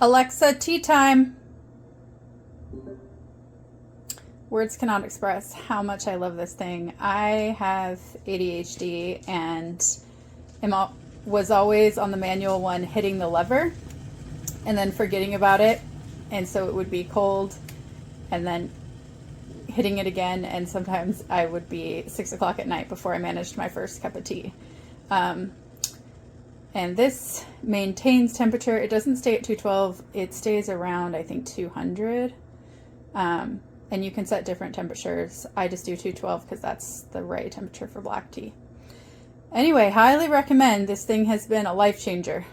Alexa, tea time. Words cannot express how much I love this thing. I have ADHD and was always on the manual one hitting the lever and then forgetting about it. And so it would be cold and then hitting it again. And sometimes I would be 6 o'clock at night before I managed my first cup of tea. And this maintains temperature. It doesn't stay at 212. It stays around, I think, 200. And you can set different temperatures. I just do 212 because that's the right temperature for black tea. Anyway, highly recommend. This thing has been a life changer.